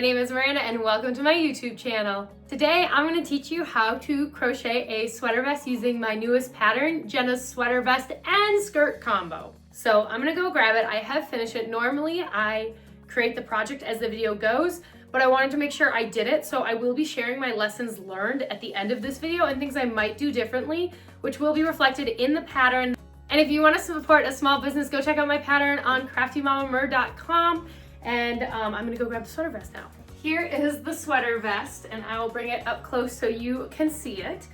name is Miranda and welcome to my YouTube channel. Today I'm going to teach you how to crochet a sweater vest using my newest pattern, Jehnah's sweater vest and skirt combo. So I'm going to go grab it. I have finished it. Normally I create the project as the video goes, but I wanted to make sure I did it, so I will be sharing my lessons learned at the end of this video and things I might do differently, which will be reflected in the pattern. And if you want to support a small business, go check out my pattern on craftymamamur.com. And I'm gonna go grab the sweater vest now. Here is the sweater vest, and I will bring it up close so you can see it.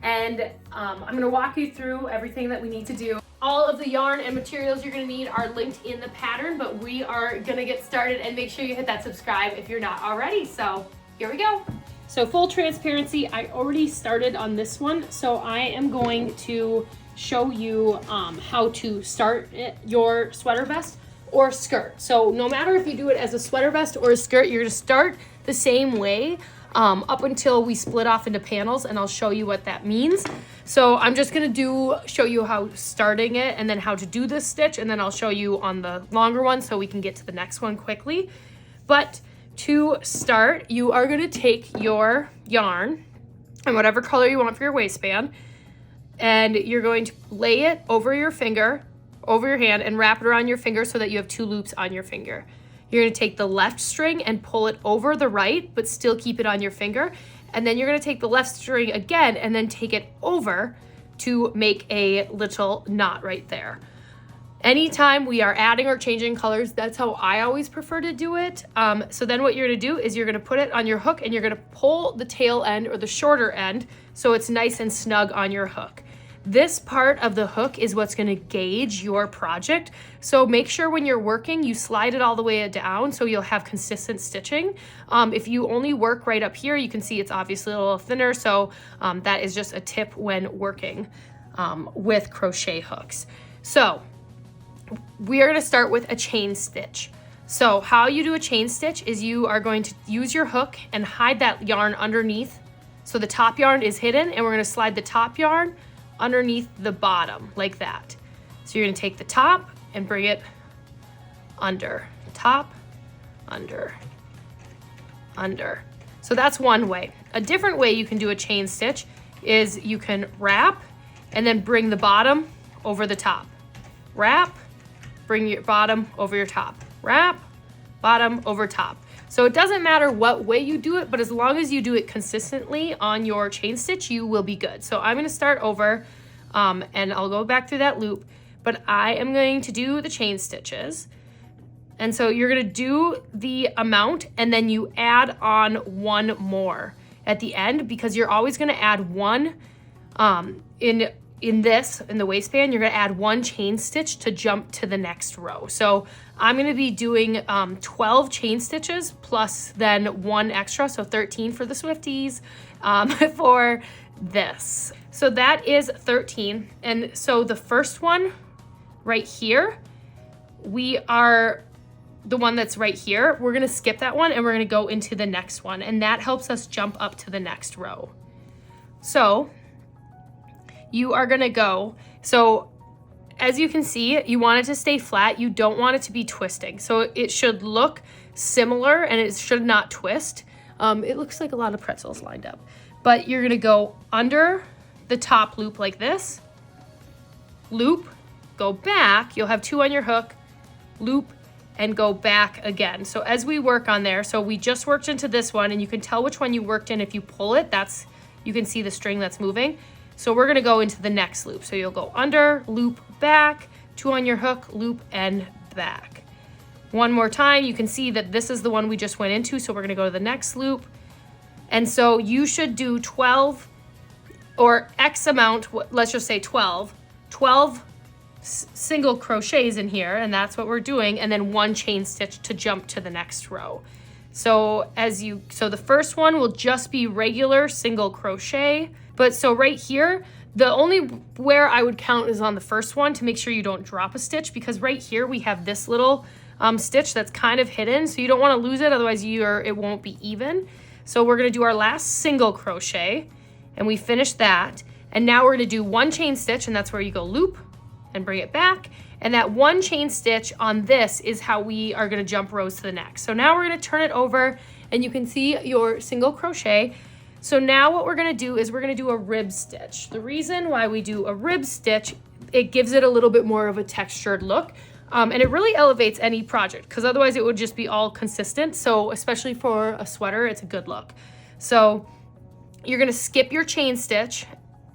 And I'm gonna walk you through everything that we need to do. All of the yarn and materials you're gonna need are linked in the pattern, but we are gonna get started, and make sure you hit that subscribe if you're not already. So here we go. So full transparency, I already started on this one, so I am going to show you how to start your sweater vest or skirt. So no matter if you do it as a sweater vest or a skirt, you're gonna start the same way up until we split off into panels, and I'll show you what that means. So I'm just gonna show you how starting it and then how to do this stitch, and then I'll show you on the longer one so we can get to the next one quickly. But to start, you are gonna take your yarn and whatever color you want for your waistband, and you're going to lay it over your finger, over your hand, and wrap it around your finger so that you have two loops on your finger. You're gonna take the left string and pull it over the right, but still keep it on your finger. And then you're gonna take the left string again and then take it over to make a little knot right there. Anytime we are adding or changing colors, that's how I always prefer to do it. So then what you're gonna do is you're gonna put it on your hook and you're gonna pull the tail end or the shorter end so it's nice and snug on your hook. This part of the hook is what's gonna gauge your project. So make sure when you're working, you slide it all the way down so you'll have consistent stitching. If you only work right up here, you can see it's obviously a little thinner. So that is just a tip when working with crochet hooks. So we are gonna start with a chain stitch. So how you do a chain stitch is you are going to use your hook and hide that yarn underneath. So the top yarn is hidden, and we're gonna slide the top yarn underneath the bottom like that. So you're gonna take the top and bring it under, top, under, under. So that's one way. A different way you can do a chain stitch is you can wrap and then bring the bottom over the top. Wrap, bring your bottom over your top. Wrap, bottom over top. So it doesn't matter what way you do it, but as long as you do it consistently on your chain stitch, you will be good. So I'm gonna start over and I'll go back through that loop, but I am going to do the chain stitches. And so you're gonna do the amount and then you add on one more at the end, because you're always gonna add one in the waistband, you're gonna add one chain stitch to jump to the next row. So I'm gonna be doing 12 chain stitches plus then one extra, so 13 for the Swifties for this. So that is 13. And so the first one right here, we are the one that's right here. We're gonna skip that one and we're gonna go into the next one, and that helps us jump up to the next row. So you are gonna go, so as you can see, you want it to stay flat. You don't want it to be twisting. So it should look similar and it should not twist. It looks like a lot of pretzels lined up, but you're gonna go under the top loop like this, loop, go back, you'll have two on your hook, loop, and go back again. So as we work on there, so we just worked into this one, and you can tell which one you worked in if you pull it. You can see the string that's moving. So we're gonna go into the next loop. So you'll go under, loop, back, two on your hook, loop, and back. One more time, you can see that this is the one we just went into, so we're gonna go to the next loop. And so you should do 12 or X amount, let's just say 12 single crochets in here, and that's what we're doing, and then one chain stitch to jump to the next row. So so the first one will just be regular single crochet. But so right here, the only where I would count is on the first one to make sure you don't drop a stitch, because right here we have this little stitch that's kind of hidden, so you don't want to lose it, otherwise it won't be even. So we're going to do our last single crochet, and we finished that. And now we're going to do one chain stitch, and that's where you go loop and bring it back, And that one chain stitch on this is how we are gonna jump rows to the next. So now we're gonna turn it over and you can see your single crochet. So now what we're gonna do is we're gonna do a rib stitch. The reason why we do a rib stitch, it gives it a little bit more of a textured look. And it really elevates any project because otherwise it would just be all consistent. So especially for a sweater, it's a good look. So you're gonna skip your chain stitch,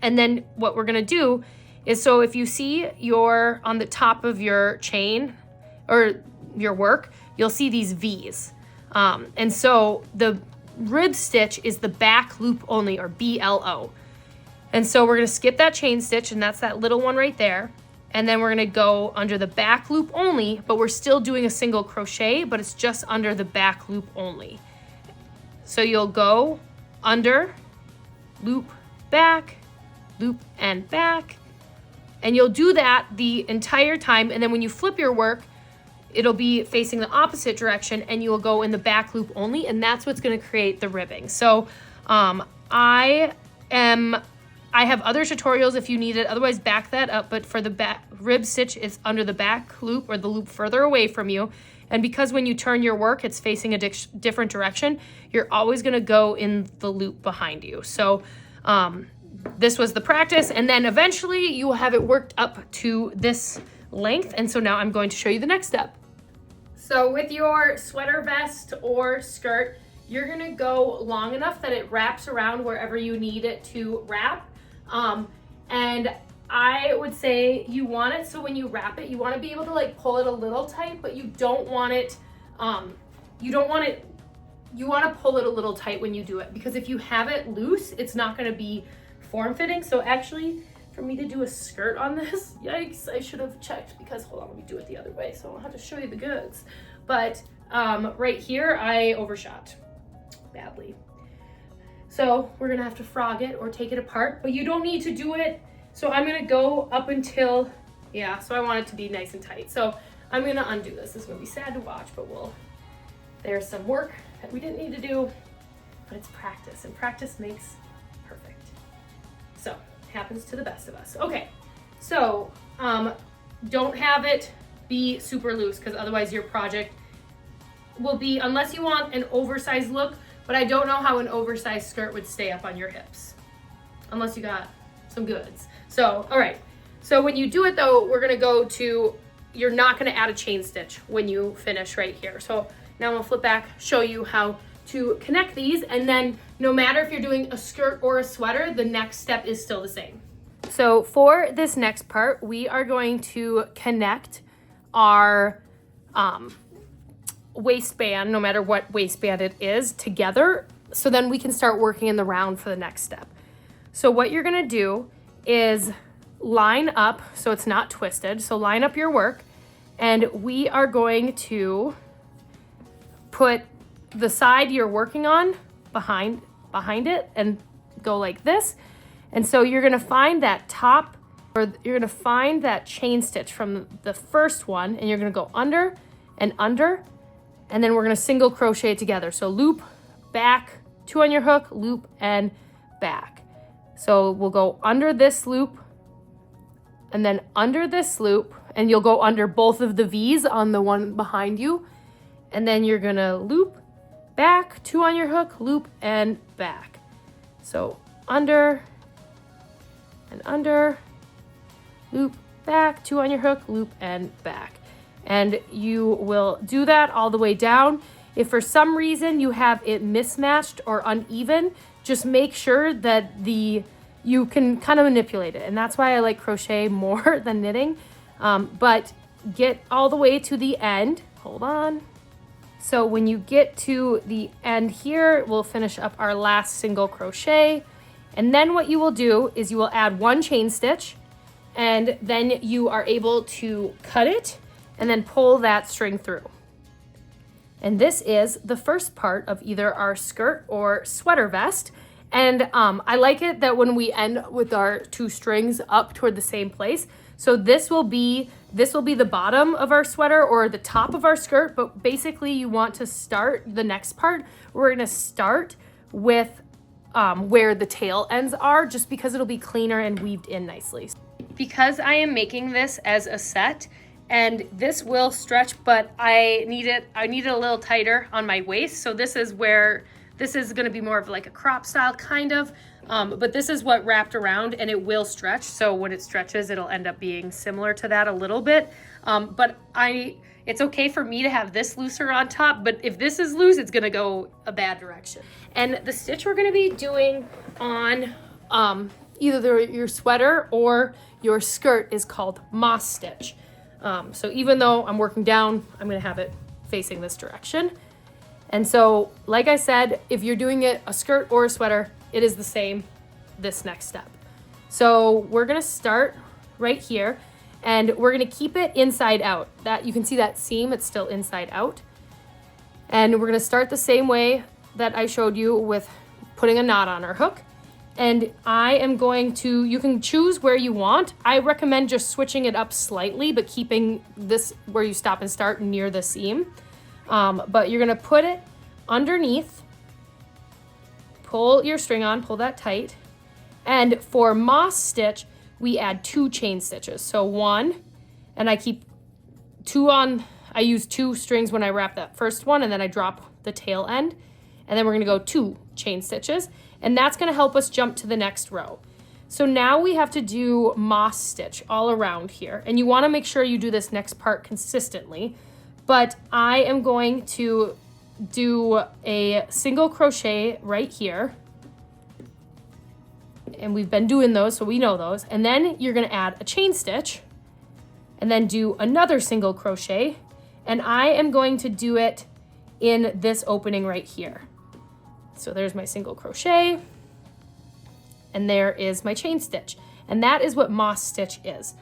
and then what we're gonna do is, so if you see on the top of your chain or your work, you'll see these V's. And so the rib stitch is the back loop only, or BLO. And so we're gonna skip that chain stitch, and that's that little one right there. And then we're gonna go under the back loop only, but we're still doing a single crochet, but it's just under the back loop only. So you'll go under, loop, back, loop, and back. And you'll do that the entire time. And then when you flip your work, it'll be facing the opposite direction and you will go in the back loop only. And that's what's gonna create the ribbing. So I have other tutorials if you need it, otherwise back that up. But for the back rib stitch, it's under the back loop or the loop further away from you. And because when you turn your work, it's facing a different direction, you're always gonna go in the loop behind you. So this was the practice, and then eventually you will have it worked up to this length. And so now I'm going to show you the next step. So with your sweater vest or skirt, you're gonna go long enough that it wraps around wherever you need it to wrap. And I would say you want it so when you wrap it, you want to be able to like pull it a little tight, but you don't want it, you want to pull it a little tight when you do it, because if you have it loose, it's not going to be form-fitting. So actually, for me to do a skirt on this, yikes, I should have checked, because hold on, let me do it the other way, so I'll have to show you the goods. But right here, I overshot badly. So we're gonna have to frog it or take it apart, but you don't need to do it. So I'm gonna go up until, yeah, so I want it to be nice and tight. So I'm gonna undo this. This is gonna be sad to watch, but there's some work that we didn't need to do, but it's practice, and practice makes perfect. So it happens to the best of us. Okay, so don't have it be super loose, because otherwise your project will be, unless you want an oversized look, but I don't know how an oversized skirt would stay up on your hips, unless you got some goods. So, all right. So when you do it though, we're gonna go to, you're not gonna add a chain stitch when you finish right here. So now I'm gonna flip back, show you how to connect these, and then no matter if you're doing a skirt or a sweater, the next step is still the same. So for this next part, we are going to connect our waistband, no matter what waistband it is, together, so then we can start working in the round for the next step. So what you're gonna do is line up so it's not twisted. So line up your work, and we are going to put the side you're working on behind it and go like this. And so you're gonna find that top, or you're gonna find that chain stitch from the first one, and you're gonna go under and under, and then we're gonna single crochet together. So loop, back, 2 on your hook, loop, and back. So we'll go under this loop, and then under this loop, and you'll go under both of the V's on the one behind you, and then you're gonna loop, back, 2 on your hook, loop, and back. So under, and under, loop, back, 2 on your hook, loop, and back. And you will do that all the way down. If for some reason you have it mismatched or uneven, just make sure that you can kind of manipulate it. And that's why I like crochet more than knitting. But get all the way to the end. Hold on. So when you get to the end here, we'll finish up our last single crochet. And then what you will do is you will add 1 chain stitch, and then you are able to cut it and then pull that string through. And this is the first part of either our skirt or sweater vest. And I like it that when we end with our 2 strings up toward the same place. So this will be the bottom of our sweater or the top of our skirt, but basically you want to start the next part. We're gonna start with where the tail ends are, just because it'll be cleaner and weaved in nicely. Because I am making this as a set, and this will stretch, but I need it a little tighter on my waist. So this is where, this is gonna be more of like a crop style kind of, but this is what wrapped around, and it will stretch. So when it stretches, it'll end up being similar to that a little bit. But it's okay for me to have this looser on top, but if this is loose, it's gonna go a bad direction. And the stitch we're gonna be doing on either your sweater or your skirt is called moss stitch. So even though I'm working down, I'm gonna have it facing this direction. And so, like I said, if you're doing it a skirt or a sweater, it is the same, this next step. So we're gonna start right here, and we're gonna keep it inside out. That you can see that seam, it's still inside out. And we're gonna start the same way that I showed you with putting a knot on our hook. And I am going to, you can choose where you want. I recommend just switching it up slightly, but keeping this where you stop and start near the seam. But you're gonna put it underneath, pull your string on, pull that tight. And for moss stitch, we add 2 chain stitches. So 1, and I keep 2 on, I use 2 strings when I wrap that first one, and then I drop the tail end. And then we're gonna go 2 chain stitches, and that's gonna help us jump to the next row. So now we have to do moss stitch all around here. And you wanna make sure you do this next part consistently, but I am going to do a single crochet right here. And we've been doing those, so we know those. And then you're gonna add a chain stitch and then do another single crochet. And I am going to do it in this opening right here. So there's my single crochet, and there is my chain stitch. And that is what moss stitch is.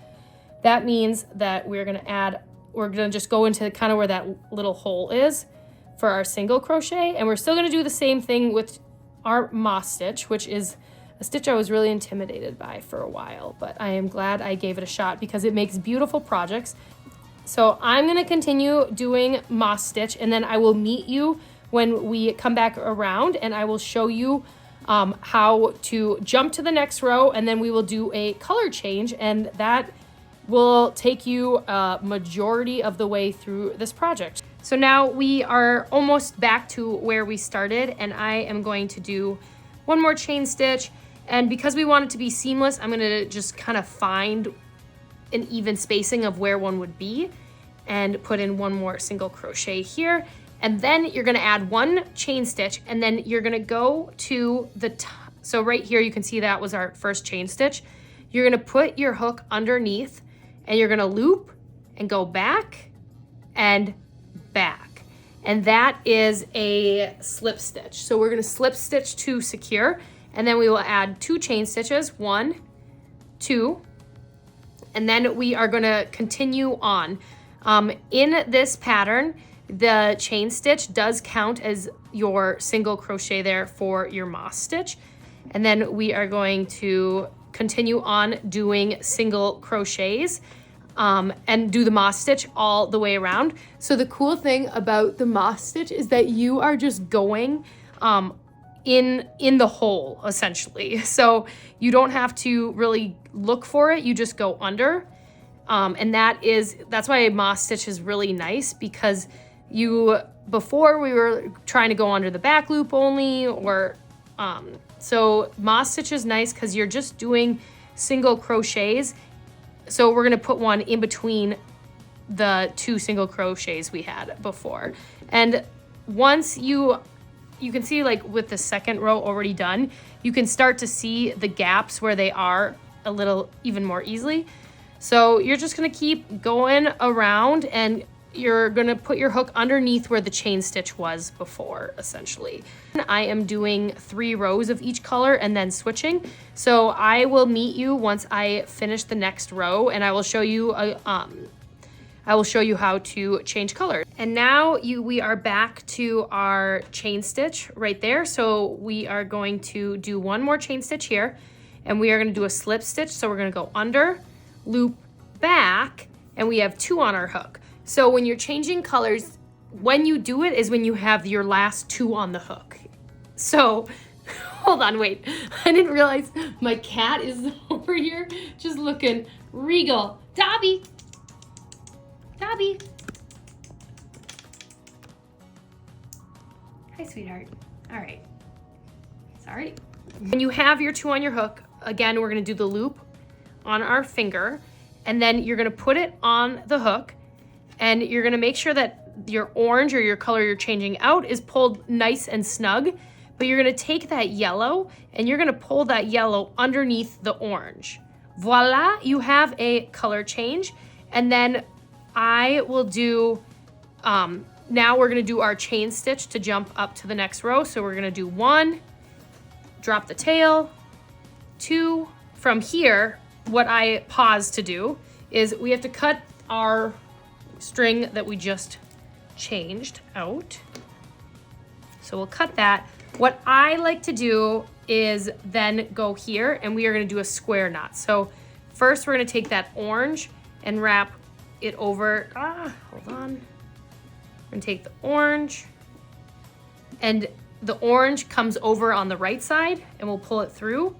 That means that we're gonna just go into kind of where that little hole is for our single crochet, and we're still gonna do the same thing with our moss stitch, which is a stitch I was really intimidated by for a while, but I am glad I gave it a shot because it makes beautiful projects. So I'm gonna continue doing moss stitch, and then I will meet you when we come back around, and I will show you how to jump to the next row, and then we will do a color change, and that will take you a majority of the way through this project. So now we are almost back to where we started, and I am going to do one more chain stitch. And because we want it to be seamless, I'm gonna just kind of find an even spacing of where one would be and put in one more single crochet here. And then you're gonna add 1 chain stitch, and then you're gonna go to the top. So right here, you can see that was our first chain stitch. You're gonna put your hook underneath, and you're gonna loop and go back and back. And that is a slip stitch. So we're gonna slip stitch to secure, and then we will add 2 chain stitches, 1, 2, and then we are gonna continue on. In this pattern, the chain stitch does count as your single crochet there for your moss stitch. And then we are going to continue on doing single crochets and do the moss stitch all the way around. So the cool thing about the moss stitch is that you are just going in the hole, essentially. So you don't have to really look for it, you just go under. And that's why a moss stitch is really nice, because before we were trying to go under the back loop only, or so moss stitch is nice because you're just doing single crochets. So we're gonna put one in between the 2 single crochets we had before. And once you can see, like with the second row already done, you can start to see the gaps where they are a little even more easily. So you're just gonna keep going around, and you're gonna put your hook underneath where the chain stitch was before, essentially. I am doing 3 rows of each color and then switching. So I will meet you once I finish the next row, and I will show you how to change color. And now we are back to our chain stitch right there. So we are going to do 1 more chain stitch here, and we are gonna do a slip stitch. So we're gonna go under, loop back, and we have 2 on our hook. So when you're changing colors, when you do it is when you have your last 2 on the hook. So, hold on, wait. I didn't realize my cat is over here just looking regal. Dobby! Bobby. Hi, sweetheart. All right. Sorry. When you have your 2 on your hook, again, we're gonna do the loop on our finger, and then you're gonna put it on the hook, and you're gonna make sure that your orange or your color you're changing out is pulled nice and snug, but you're gonna take that yellow and you're gonna pull that yellow underneath the orange. Voila, you have a color change. And then I will do, now we're gonna do our chain stitch to jump up to the next row. So we're gonna do 1, drop the tail, 2. From here, what I pause to do is we have to cut our string that we just changed out. So we'll cut that. What I like to do is then go here and we are gonna do a square knot. So first we're gonna take that orange and wrap it over, hold on. We're gonna take the orange and the orange comes over on the right side and we'll pull it through.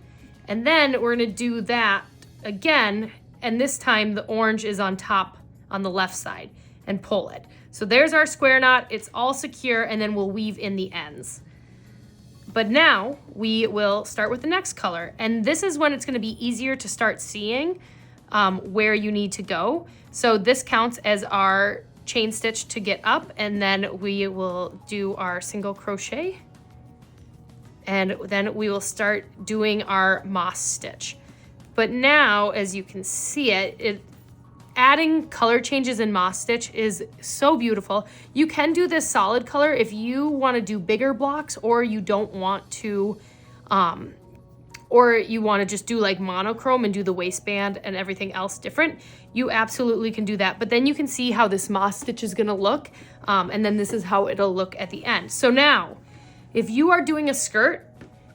And then we're gonna do that again. And this time the orange is on top on the left side and pull it. So there's our square knot, it's all secure, and then we'll weave in the ends. But now we will start with the next color. And this is when it's gonna be easier to start seeing where you need to go. So this counts as our chain stitch to get up, and then we will do our single crochet. And then we will start doing our moss stitch. But now, as you can see adding color changes in moss stitch is so beautiful. You can do this solid color if you want to do bigger blocks, or you don't want to, or you want to just do like monochrome and do the waistband and everything else different. You absolutely can do that. But then you can see how this moss stitch is going to look. And then this is how it'll look at the end. So now, if you are doing a skirt,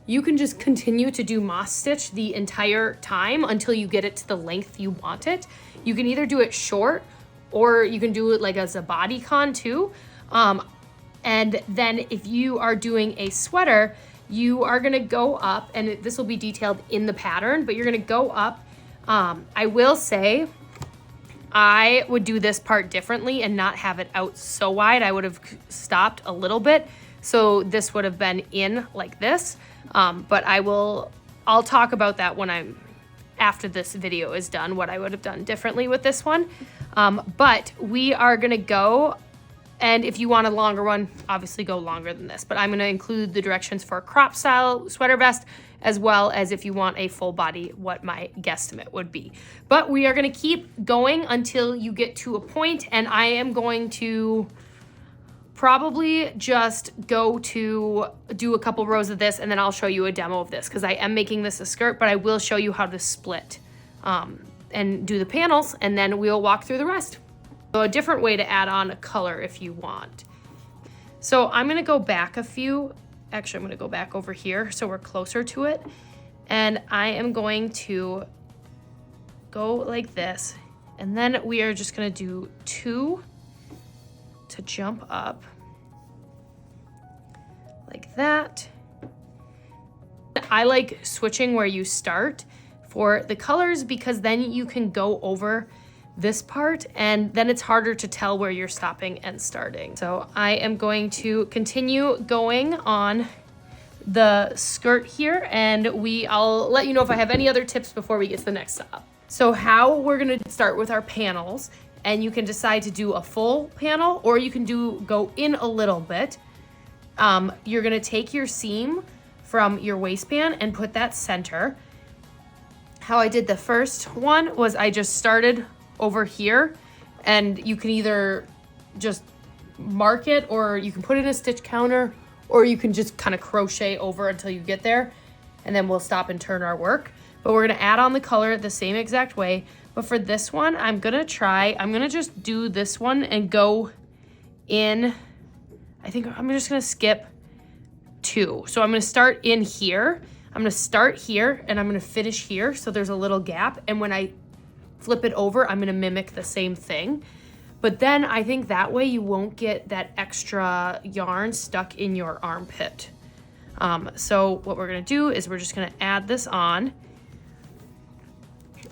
you can just continue to do moss stitch the entire time until you get it to the length you want it. You can either do it short, or you can do it like as a bodycon too. And then if you are doing a sweater, you are gonna go up, and this will be detailed in the pattern, but you're gonna go up. I will say, I would do this part differently and not have it out so wide. I would have stopped a little bit. So this would have been in like this. But I'll talk about that when after this video is done, what I would have done differently with this one. But we are gonna go, and if you want a longer one, obviously go longer than this, but I'm gonna include the directions for a crop style sweater vest, as well as if you want a full body, what my guesstimate would be. But we are gonna keep going until you get to a point, and I am going to probably just go to do a couple rows of this, and then I'll show you a demo of this, because I am making this a skirt, but I will show you how to split and do the panels, and then we'll walk through the rest. So a different way to add on a color if you want. So I'm gonna go back a few, actually I'm gonna go back over here so we're closer to it, and I am going to go like this, and then we are just gonna do 2 to jump up like that. I like switching where you start for the colors, because then you can go over this part and then it's harder to tell where you're stopping and starting. So I am going to continue going on the skirt here, and I'll let you know if I have any other tips before we get to the next stop. So how we're gonna start with our panels, and you can decide to do a full panel, or you can go in a little bit. You're gonna take your seam from your waistband and put that center. How I did the first one was I just started over here, and you can either just mark it, or you can put it in a stitch counter, or you can just kind of crochet over until you get there, and then we'll stop and turn our work. But we're gonna add on the color the same exact way. But for this one, I'm gonna just do this one and go in, I think I'm just gonna skip 2. So I'm gonna start in here. I'm gonna start here and I'm gonna finish here. So there's a little gap. And when I flip it over, I'm gonna mimic the same thing. But then I think that way you won't get that extra yarn stuck in your armpit. So what we're gonna do is we're just gonna add this on,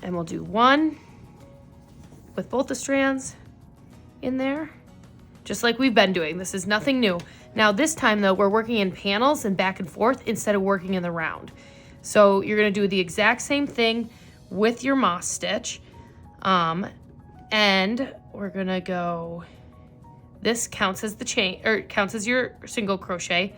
and we'll do 1 with both the strands in there, just like we've been doing. This is nothing new. Now this time though, we're working in panels and back and forth instead of working in the round. So you're gonna do the exact same thing with your moss stitch. And we're gonna go, this counts as the chain, or counts as your single crochet.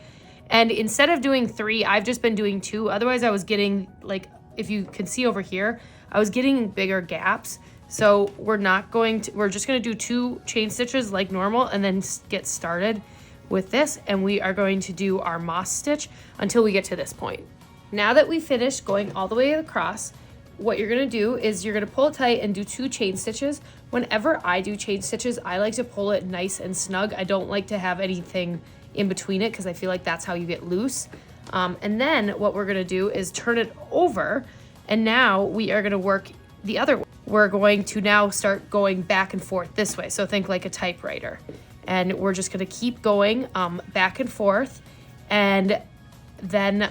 And instead of doing 3, I've just been doing 2. Otherwise I was getting, like, if you can see over here, I was getting bigger gaps. So we're just gonna do 2 chain stitches like normal and then get started with this. And we are going to do our moss stitch until we get to this point. Now that we finished going all the way across, what you're gonna do is you're gonna pull it tight and do 2 chain stitches. Whenever I do chain stitches, I like to pull it nice and snug. I don't like to have anything in between it because I feel like that's how you get loose. And then what we're gonna do is turn it over, and now we are gonna work the other way. We're going to now start going back and forth this way. So think like a typewriter. And we're just gonna keep going back and forth. And then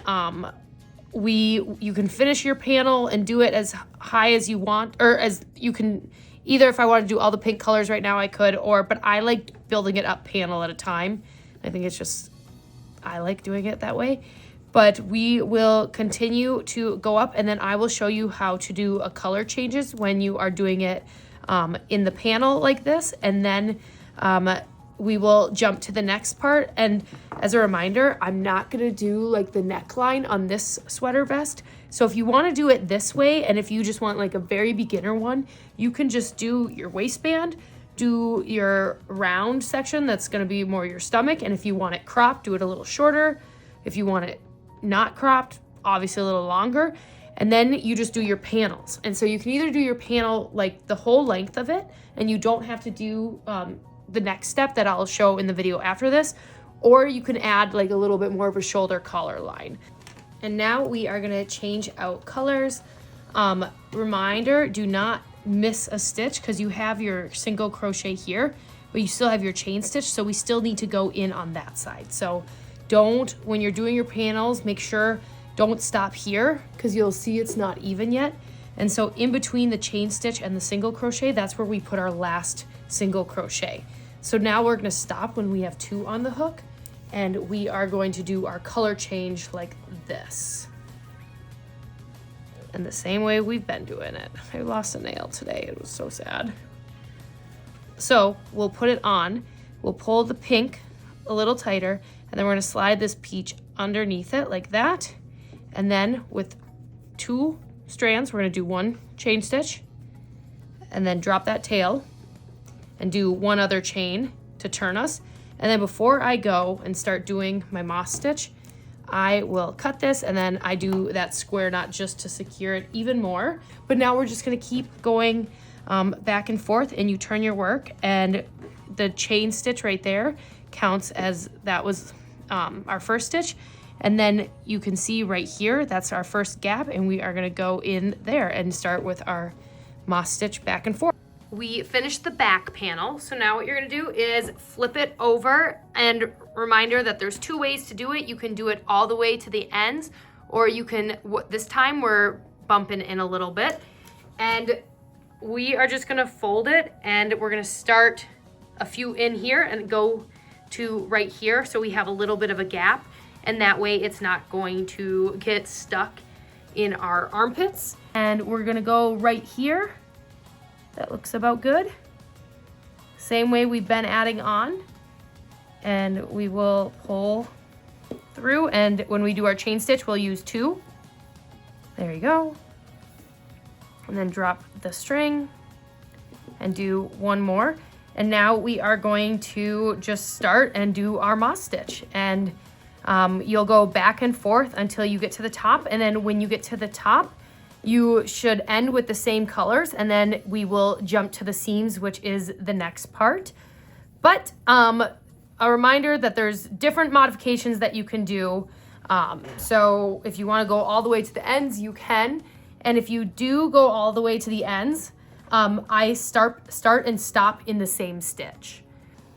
you can finish your panel and do it as high as you want, or as you can, either if I want to do all the pink colors right now I could, but I like building it up panel at a time. I think it's just, I like doing it that way. But we will continue to go up, and then I will show you how to do a color changes when you are doing it in the panel like this. And then we will jump to the next part. And as a reminder, I'm not gonna do like the neckline on this sweater vest. So if you wanna do it this way, and if you just want like a very beginner one, you can just do your waistband, do your round section that's gonna be more your stomach. And if you want it cropped, do it a little shorter. If you want it not cropped, obviously a little longer. And then you just do your panels. And so you can either do your panel like the whole length of it, and you don't have to do the next step that I'll show in the video after this, or you can add like a little bit more of a shoulder collar line. And now we are gonna change out colors. Reminder, do not miss a stitch because you have your single crochet here, but you still have your chain stitch, so we still need to go in on that side. So when you're doing your panels, make sure don't stop here because you'll see it's not even yet. And so in between the chain stitch and the single crochet, that's where we put our last single crochet. So now we're gonna stop when we have 2 on the hook, and we are going to do our color change like this. And the same way we've been doing it. I lost a nail today, it was so sad. So we'll put it on, we'll pull the pink a little tighter, and then we're gonna slide this peach underneath it like that. And then with 2 strands, we're gonna do 1 chain stitch, and then drop that tail, and do 1 other chain to turn us. And then before I go and start doing my moss stitch, I will cut this, and then I do that square knot just to secure it even more. But now we're just gonna keep going back and forth, and you turn your work, and the chain stitch right there counts as that was our first stitch. And then you can see right here, that's our first gap, and we are gonna go in there and start with our moss stitch back and forth. We finished the back panel, so now what you're gonna do is flip it over, and reminder that there's 2 ways to do it. You can do it all the way to the ends, or you can, this time we're bumping in a little bit, and we are just gonna fold it, and we're gonna start a few in here and go to right here, so we have a little bit of a gap, and that way it's not going to get stuck in our armpits. And we're gonna go right here. That looks about good. Same way we've been adding on, and we will pull through, and when we do our chain stitch, we'll use 2. There you go. And then drop the string and do 1 more. And now we are going to just start and do our moss stitch. And you'll go back and forth until you get to the top. And then when you get to the top, you should end with the same colors, and then we will jump to the seams, which is the next part. But a reminder that there's different modifications that you can do. So if you wanna go all the way to the ends, you can. And if you do go all the way to the ends, I start and stop in the same stitch.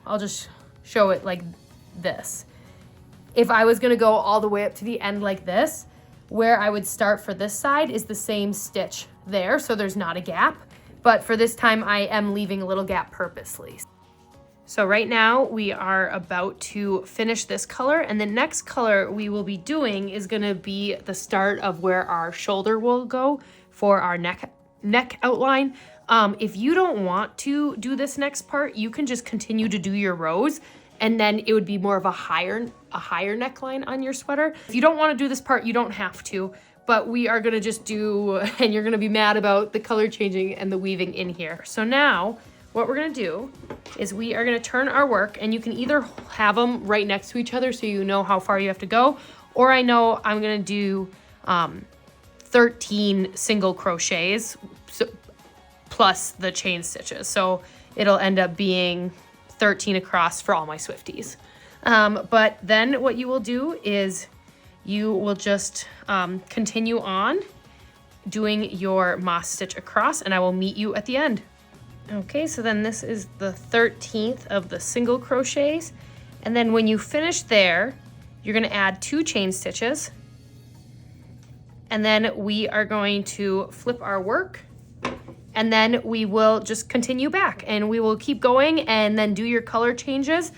I'll just show it like this. If I was gonna go all the way up to the end like this, where I would start for this side is the same stitch there, so there's not a gap. But for this time, I am leaving a little gap purposely. So right now we are about to finish this color, and the next color we will be doing is gonna be the start of where our shoulder will go for our neck outline. If you don't want to do this next part, you can just continue to do your rows, and then it would be more of a higher neckline on your sweater. If you don't want to do this part, you don't have to, but we are gonna just do, and you're gonna be mad about the color changing and the weaving in here. So now, what we're gonna do is we are gonna turn our work, and you can either have them right next to each other so you know how far you have to go, or I know I'm gonna do 13 single crochets plus the chain stitches. So it'll end up being 13 across for all my Swifties. But then what you will do is you will just continue on doing your moss stitch across, and I will meet you at the end. Okay, so then this is the 13th of the single crochets. And then when you finish there, you're gonna add 2 chain stitches. And then we are going to flip our work, and then we will just continue back, and we will keep going and then do your color changes.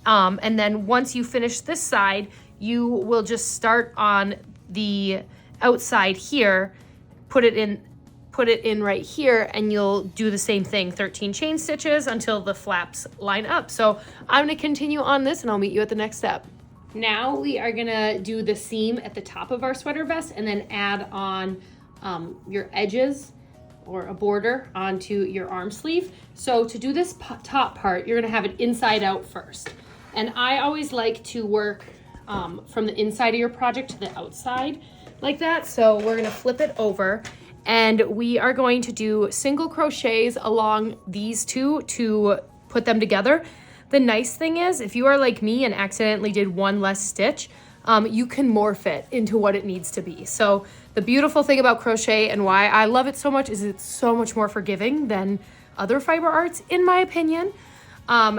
And then once you finish this side, you will just start on the outside here, put it in right here, and you'll do the same thing, 13 chain stitches until the flaps line up. So I'm gonna continue on this, and I'll meet you at the next step. Now we are gonna do the seam at the top of our sweater vest, and then add on your edges or a border onto your arm sleeve. So to do this top part, you're gonna have it inside out first. And I always like to work from the inside of your project to the outside like that. So we're gonna flip it over, and we are going to do single crochets along these two to put them together. The nice thing is, if you are like me and accidentally did one less stitch, you can morph it into what it needs to be. So the beautiful thing about crochet and why I love it so much is it's so much more forgiving than other fiber arts, in my opinion.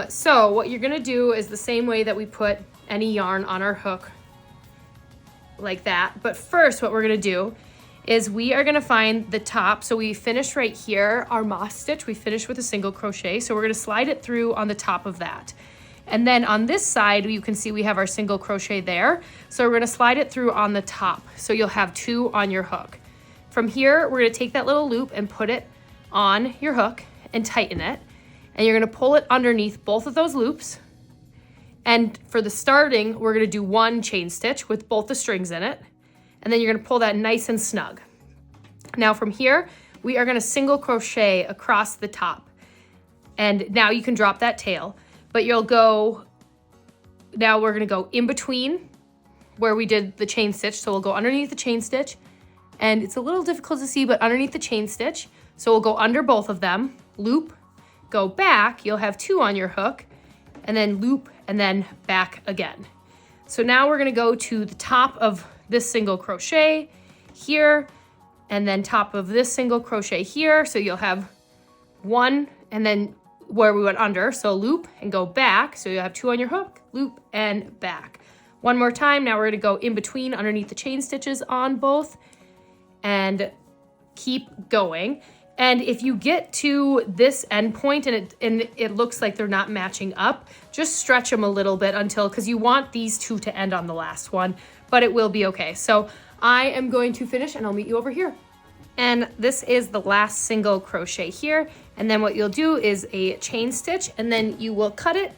So what you're gonna do is the same way that we put any yarn on our hook, like that. But first, what we're gonna do is we are gonna find the top. So we finished right here, our moss stitch, we finished with a single crochet. So we're gonna slide it through on the top of that. And then on this side, you can see we have our single crochet there. So we're gonna slide it through on the top. So you'll have 2 on your hook. From here, we're gonna take that little loop and put it on your hook and tighten it. And you're gonna pull it underneath both of those loops. And for the starting, we're gonna do 1 chain stitch with both the strings in it. And then you're gonna pull that nice and snug. Now from here, we are gonna single crochet across the top. And now you can drop that tail, but you'll go, now we're gonna go in between where we did the chain stitch. So we'll go underneath the chain stitch, and it's a little difficult to see, but underneath the chain stitch. So we'll go under both of them, loop, go back, you'll have 2 on your hook, and then loop, and then back again. So now we're gonna go to the top of this single crochet here, and then top of this single crochet here. So you'll have 1, and then where we went under, so loop and go back. So you'll have 2 on your hook, loop and back. One more time. Now we're gonna go in between underneath the chain stitches on both and keep going. And if you get to this end point and it looks like they're not matching up, just stretch them a little bit until, because you want these 2 to end on the last one, but it will be okay. So I am going to finish, and I'll meet you over here. And this is the last single crochet here. And then what you'll do is a chain stitch, and then you will cut it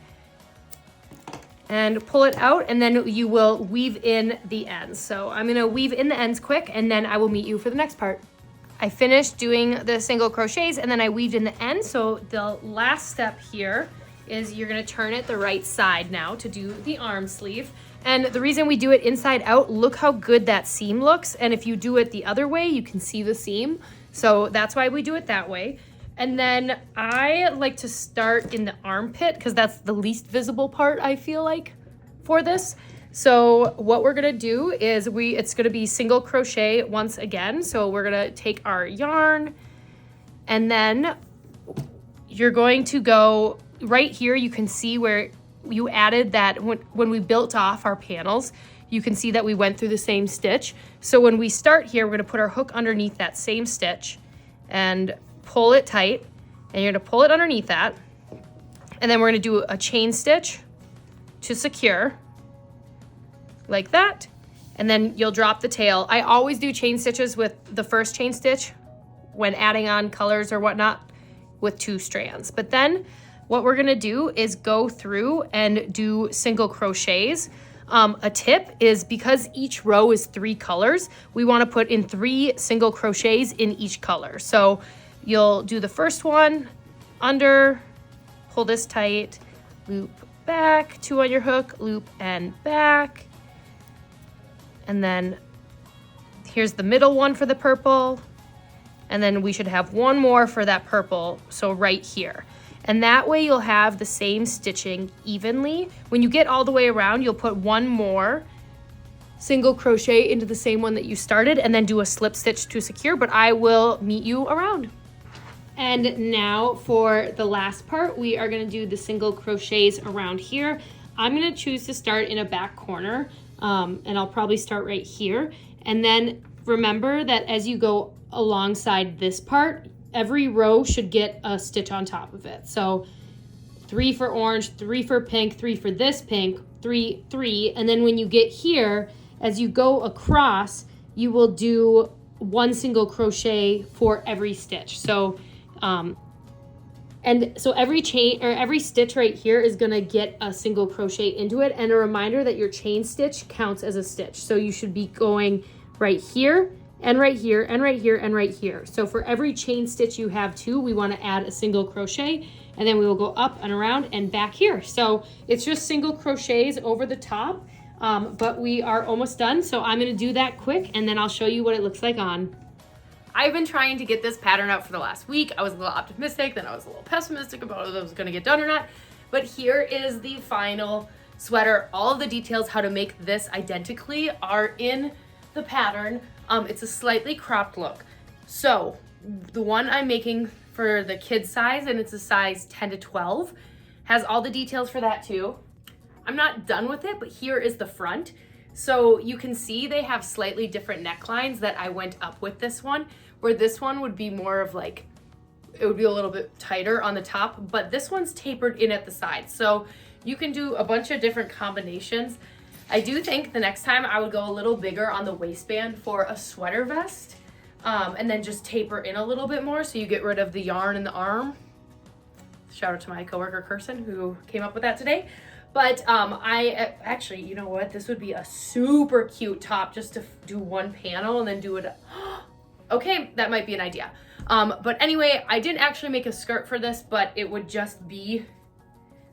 and pull it out, and then you will weave in the ends. So I'm gonna weave in the ends quick, and then I will meet you for the next part. I finished doing the single crochets, and then I weaved in the end. So the last step here is you're gonna turn it the right side now to do the arm sleeve. And the reason we do it inside out, look how good that seam looks. And if you do it the other way, you can see the seam. So that's why we do it that way. And then I like to start in the armpit because that's the least visible part, I feel like, for this. So what we're gonna do is it's gonna be single crochet once again. So we're gonna take our yarn, and then you're going to go right here. You can see where you added that when we built off our panels, you can see that we went through the same stitch. So when we start here, we're gonna put our hook underneath that same stitch and pull it tight, and you're gonna pull it underneath that. And then we're gonna do a chain stitch to secure, like that. And then you'll drop the tail. I always do chain stitches with the first chain stitch when adding on colors or whatnot with 2 strands. But then what we're gonna do is go through and do single crochets. A tip is because each row is 3 colors, we wanna put in 3 single crochets in each color. So you'll do the first one, under, pull this tight, loop back, 2 on your hook, loop and back. And then here's the middle one for the purple. And then we should have 1 more for that purple, so right here. And that way you'll have the same stitching evenly. When you get all the way around, you'll put 1 more single crochet into the same one that you started and then do a slip stitch to secure, but I will meet you around. And now for the last part, we are gonna do the single crochets around here. I'm gonna choose to start in a back corner, and I'll probably start right here. And then remember that as you go alongside this part, every row should get a stitch on top of it. So 3 for orange, 3 for pink, 3 for this pink, 3, 3. And then when you get here, as you go across, you will do 1 single crochet for every stitch. So and so every chain or every stitch right here is gonna get a single crochet into it. And a reminder that your chain stitch counts as a stitch. So you should be going right here and right here and right here and right here. So for every chain stitch you have 2, we wanna add a single crochet, and then we will go up and around and back here. So it's just single crochets over the top, but we are almost done. So I'm gonna do that quick and then I'll show you what it looks like on. I've been trying to get this pattern out for the last week. I was a little optimistic, then I was a little pessimistic about whether it was gonna get done or not. But here is the final sweater. All of the details how to make this identically are in the pattern. It's a slightly cropped look. So the one I'm making for the kid size, and it's a size 10 to 12, has all the details for that too. I'm not done with it, but here is the front. So you can see they have slightly different necklines that I went up with this one, where this one would be more of like, it would be a little bit tighter on the top, but this one's tapered in at the side. So you can do a bunch of different combinations. I do think the next time I would go a little bigger on the waistband for a sweater vest, and then just taper in a little bit more so you get rid of the yarn in the arm. Shout out to my coworker Kirsten who came up with that today. But I actually, you know what? This would be a super cute top just to do 1 panel and then do it. Okay, that might be an idea. But anyway, I didn't actually make a skirt for this, but it would just be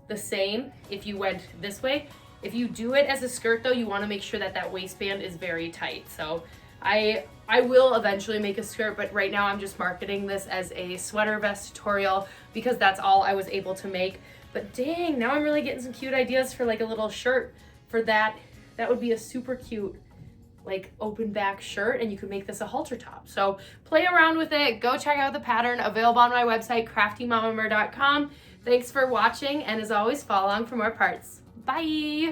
the same if you went this way. If you do it as a skirt though, you wanna make sure that that waistband is very tight. So I will eventually make a skirt, but right now I'm just marketing this as a sweater vest tutorial because that's all I was able to make. But dang, now I'm really getting some cute ideas for like a little shirt for that. That would be a super cute like open back shirt, and you could make this a halter top. So play around with it. Go check out the pattern available on my website, craftymamamer.com. Thanks for watching, and as always, follow along for more parts. Bye.